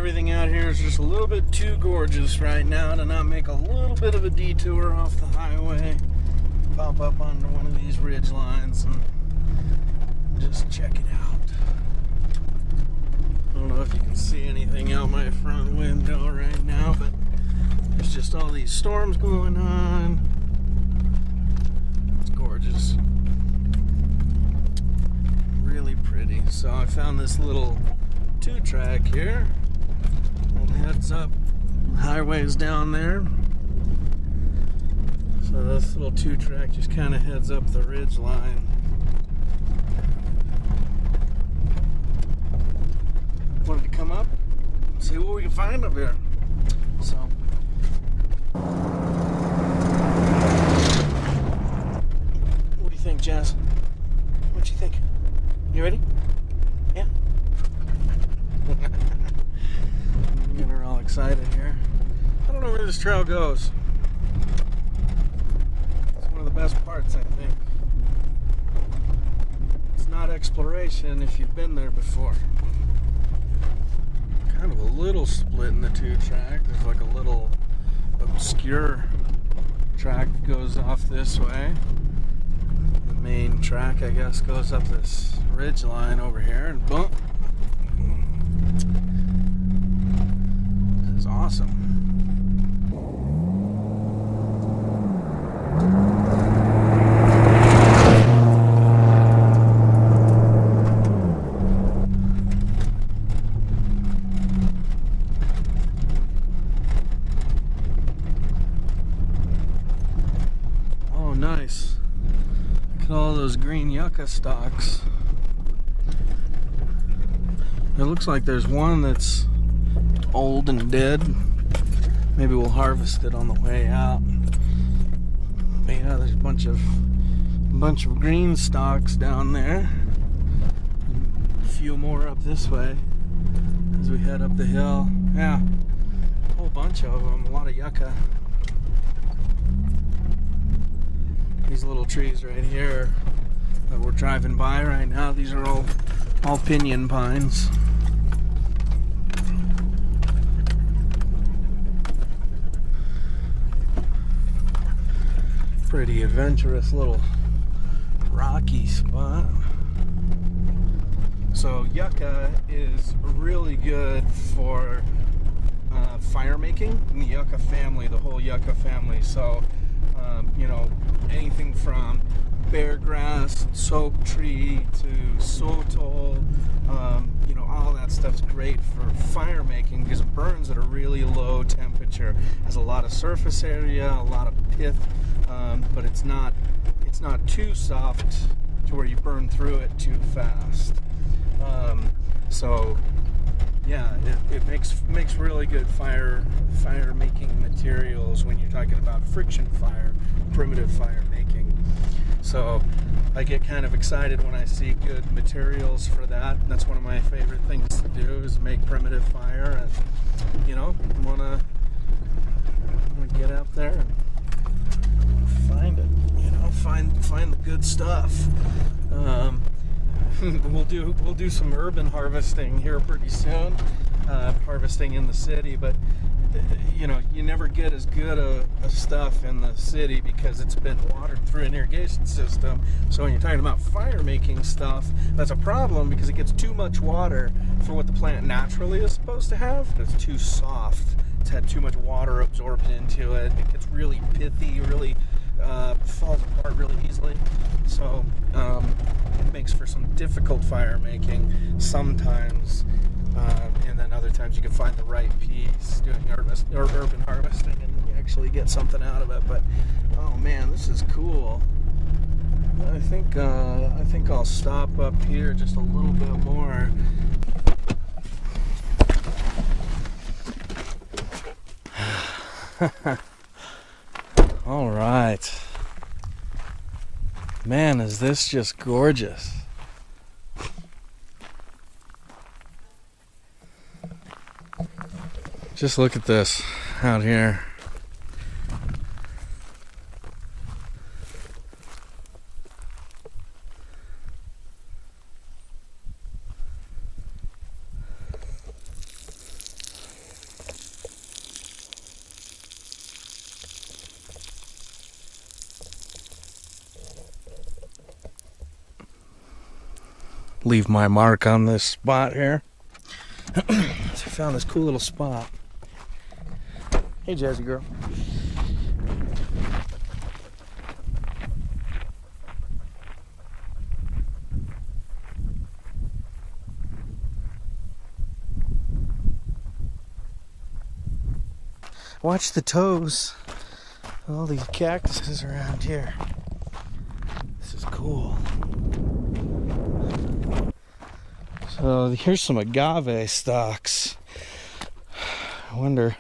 Everything out here is just a little bit too gorgeous right now to not make a little bit of a detour off the highway, pop up onto one of these ridge lines and just check it out. I don't know if you can see anything out my front window right now, but there's just all these storms going on. It's gorgeous. Really pretty. So I found this little 2-track here. It heads up, highways down there. So this little 2-track just kind of heads up the ridge line. Wanted to come up, see what we can find up here. So what do you think, Jazz? What do you think? You ready? Yeah. Getting her all excited here. I don't know where this trail goes. It's one of the best parts, I think. It's not exploration if you've been there before. Kind of a little split in the 2-track. There's like a little obscure track that goes off this way. The main track, I guess, goes up this ridge line over here and boom. This is awesome. Oh, nice. Look at all those green yucca stalks. It looks like there's one that's old and dead. Maybe we'll harvest it on the way out. But yeah, there's a bunch of green stalks down there. A few more up this way as we head up the hill. Yeah, a whole bunch of them. A lot of yucca. These little trees right here that we're driving by right now, these are all pinyon pines. Pretty adventurous little rocky spot. So yucca is really good for fire making in the yucca family, the whole yucca family. So you know, anything from bear grass, soap tree to sotol, you know, all that stuff's great for fire making because it burns at a really low temperature. Has a lot of surface area, a lot of pith, but it's not too soft to where you burn through it too fast. So yeah, it makes really good fire making materials when you're talking about friction fire, primitive fire making. So I get kind of excited when I see good materials for that. That's one of my favorite things to do, is make primitive fire. And you know, I wanna get out there and find it. You know, find the good stuff. We'll do some urban harvesting here pretty soon, harvesting in the city, but you know, you never get as good a stuff in the city because it's been watered through an irrigation system. So when you're talking about fire making stuff, that's a problem because it gets too much water for what the plant naturally is supposed to have. It's too soft. It's had too much water absorbed into it. It gets really pithy, really falls apart really easily. So it makes for some difficult fire making sometimes, and then other times you can find the right piece doing urban harvesting and you actually get something out of it. But oh man, this is cool. I think I'll stop up here just a little bit more. All right. Man, is this just gorgeous. Just look at this out here. leave my mark on this spot here. So I found this cool little spot. Hey, Jazzy girl. Watch the toes. All these cactuses around here. This is cool. So here's some agave stalks. I wonder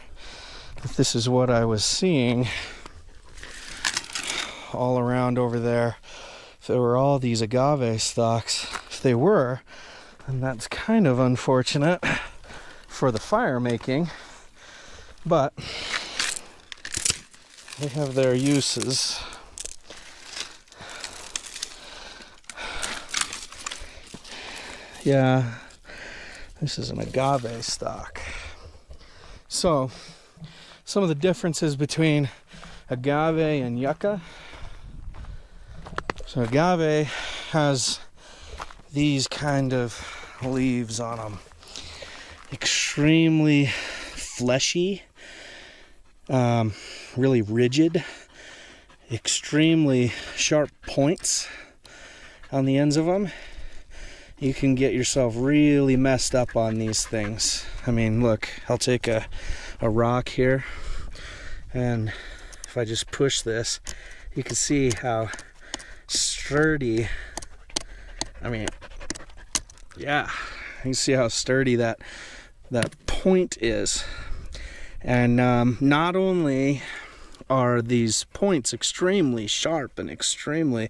if this is what I was seeing all around over there. If there were all these agave stalks. If they were, then that's kind of unfortunate for the fire making. But they have their uses. Yeah, this is an agave stock. So, some of the differences between agave and yucca. So agave has these kind of leaves on them. Extremely fleshy, really rigid, extremely sharp points on the ends of them. You can get yourself really messed up on these things. I mean, look, I'll take a rock here, and if I just push this, you can see how sturdy, I mean, yeah, you can see how sturdy that point is. And not only are these points extremely sharp and extremely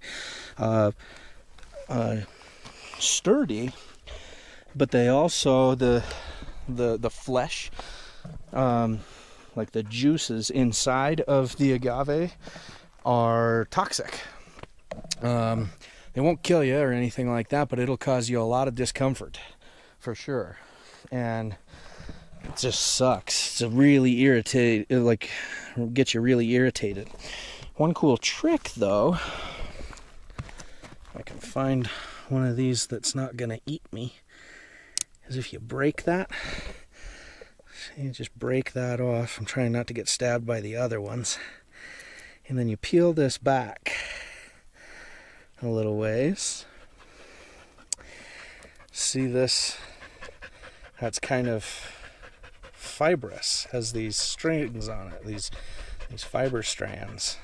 sturdy, but they also, the flesh, like the juices inside of the agave, are toxic. They won't kill you or anything like that, but it'll cause you a lot of discomfort for sure. And it just sucks. It's really gets you really irritated. One cool trick though, if I can find one of these that's not gonna eat me, is if you break that, you just break that off. I'm trying not to get stabbed by the other ones. And then you peel this back a little ways. See this? That's kind of fibrous, has these strings on it, these fiber strands.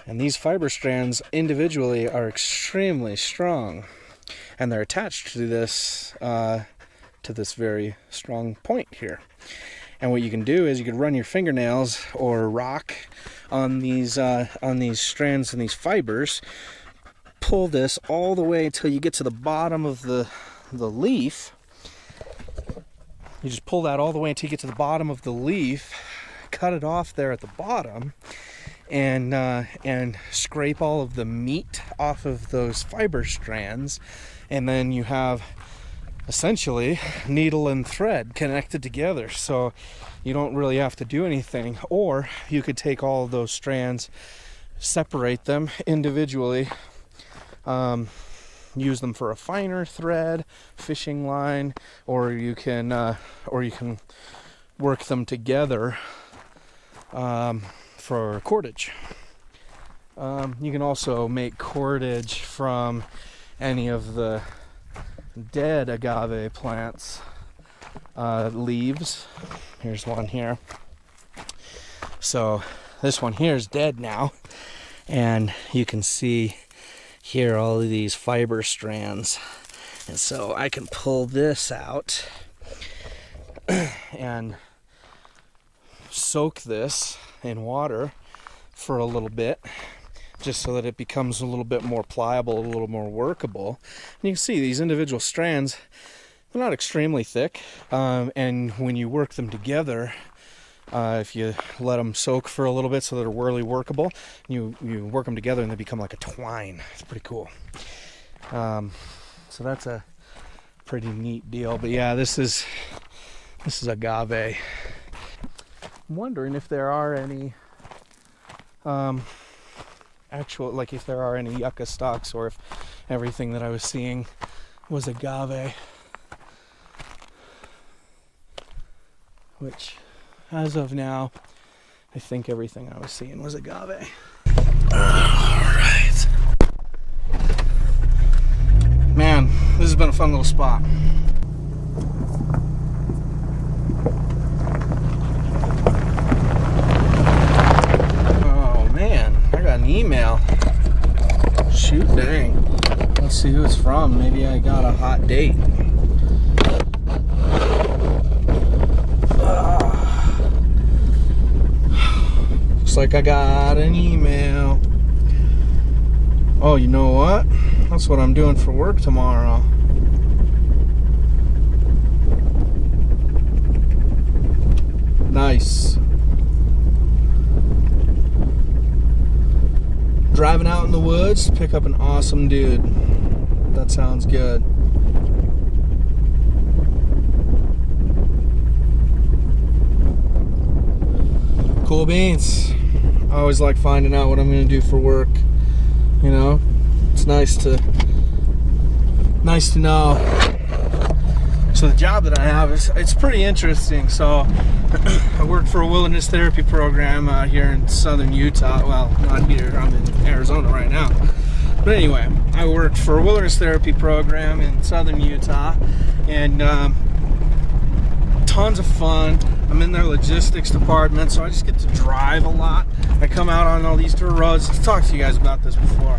And these fiber strands individually are extremely strong, and they're attached to this very strong point here. And what you can do is you can run your fingernails or rock on these strands and these fibers, pull this all the way until you get to the bottom of the leaf. You just pull that all the way until you get to the bottom of the leaf, cut it off there at the bottom, and scrape all of the meat off of those fiber strands, and then you have essentially needle and thread connected together. So you don't really have to do anything. Or you could take all of those strands, separate them individually, use them for a finer thread, fishing line, or you can work them together for cordage. You can also make cordage from any of the dead agave plants leaves. Here's one here. So this one here is dead now, and you can see here all of these fiber strands, and so I can pull this out and soak this in water for a little bit, just so that it becomes a little bit more pliable, a little more workable. And you can see these individual strands, they're not extremely thick, and when you work them together, if you let them soak for a little bit so that they're really workable, you work them together and they become like a twine. It's pretty cool. So that's a pretty neat deal. But yeah, this is agave. I'm wondering if there are any if there are any yucca stalks, or if everything that I was seeing was agave, which as of now, I think everything I was seeing was agave. Alright. Man, this has been a fun little spot. Oh man, I got an email. Shoot dang. Let's see who it's from. Maybe I got a hot date. Looks like I got an email. Oh, you know what? That's what I'm doing for work tomorrow. Nice. Driving out in the woods to pick up an awesome dude. That sounds good. Cool beans. I always like finding out what I'm going to do for work. You know, it's nice to know. So the job that I have it's pretty interesting. So I work for a wilderness therapy program out here in southern Utah. Well, not here. I'm in Arizona right now. But anyway, I work for a wilderness therapy program in southern Utah, and tons of fun. I'm in their logistics department, so I just get to drive a lot. I come out on all these dirt roads. I've talked to you guys about this before.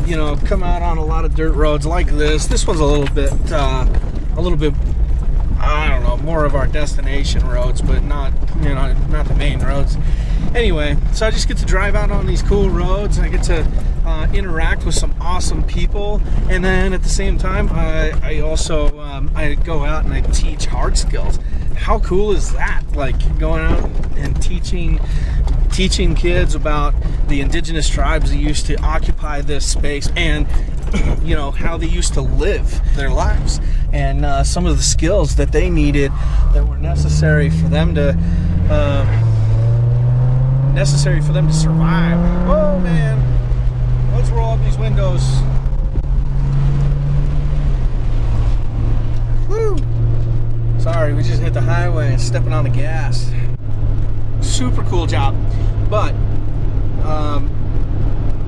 You know, come out on a lot of dirt roads like this. This one's a little bit, I don't know, more of our destination roads, but not, you know, not the main roads. Anyway, so I just get to drive out on these cool roads. I get to interact with some awesome people, and then at the same time, I also I go out and I teach hard skills. How cool is that? Like going out and teaching kids about the indigenous tribes that used to occupy this space, and you know how they used to live their lives, and some of the skills that they needed that were necessary for them to survive. Whoa, man! Let's roll up these windows. Woo! Sorry, we just hit the highway and stepping on the gas. Super cool job, but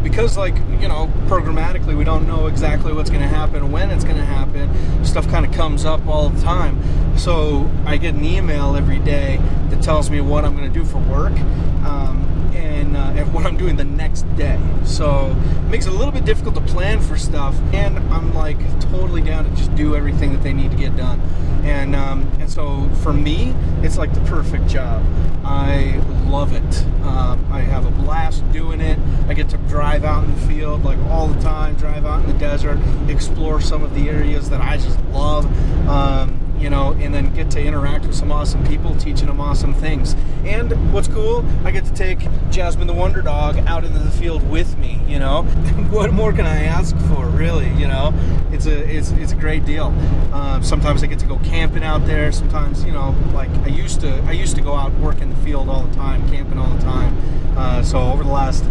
because, like, you know, programmatically we don't know exactly what's going to happen, when it's going to happen. Stuff kind of comes up all the time, so I get an email every day that tells me what I'm going to do for work, and what I'm doing the next day. So it makes it a little bit difficult to plan for stuff, and I'm like totally down to just do everything that they need to get done. And so for me, it's like the perfect job. I love it. I have a blast doing it. I get to drive out in the field like all the time, drive out in the desert, explore some of the areas that I just love, you know, and then get to interact with some awesome people, teaching them awesome things. And what's cool, I get to take Jasmine the Wonder Dog out into the field with me, you know. What more can I ask for, really, you know? It's a great deal. Sometimes I get to go camping out there. Sometimes, you know, like I used to go out and work in the field all the time, camping all the time. So over the last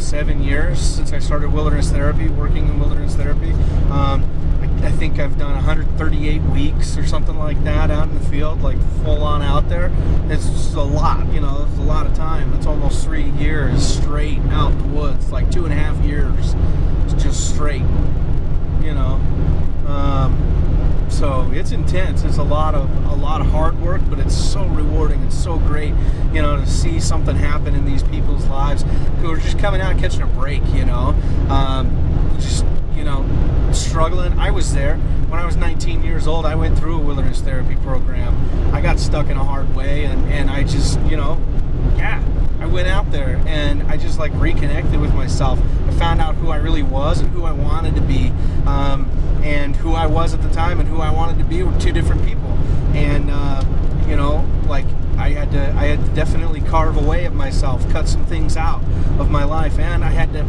7 years since I started wilderness therapy, working in wilderness therapy, I think I've done 138 weeks or something like that out in the field, like full on out there. It's just a lot, you know. It's a lot of time. It's almost 3 years straight out in the woods, like 2.5 years. It's just straight, you know. So it's intense. It's a lot of hard work, but it's so rewarding. It's so great, you know, to see something happen in these people's lives who are just coming out and catching a break, you know. Just, you know, struggling. I was there when I was 19 years old. I went through a wilderness therapy program. I got stuck in a hard way, and I just, you know, yeah, I went out there and I just like reconnected with myself. I found out who I really was and who I wanted to be, and who I was at the time and who I wanted to be were two different people. And you know, like I had to definitely carve away of myself, cut some things out of my life, and I had to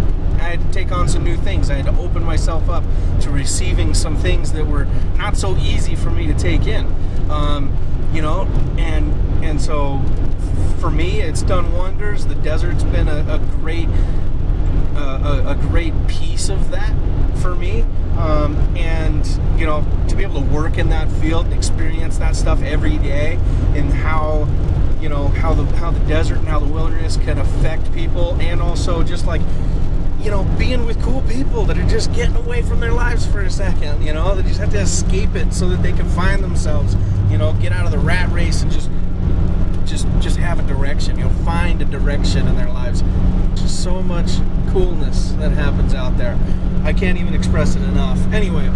take on some new things. I had to open myself up to receiving some things that were not so easy for me to take in, you know, and so for me, it's done wonders. The desert's been a great a great piece of that for me. And you know, to be able to work in that field and experience that stuff every day, and how, you know, how the desert and how the wilderness can affect people, and also just like, you know, being with cool people that are just getting away from their lives for a second, you know, they just have to escape it so that they can find themselves, you know, get out of the rat race and just have a direction, you know, find a direction in their lives. Just so much coolness that happens out there. I can't even express it enough. Anyway,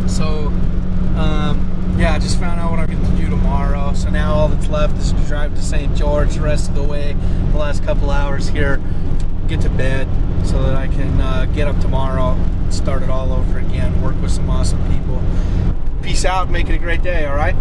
so yeah, I just found out what I'm going to do tomorrow. So now all that's left is to drive to St. George the rest of the way, the last couple hours here, get to bed so that I can get up tomorrow, start it all over again, work with some awesome people. Peace out, make it a great day, all right?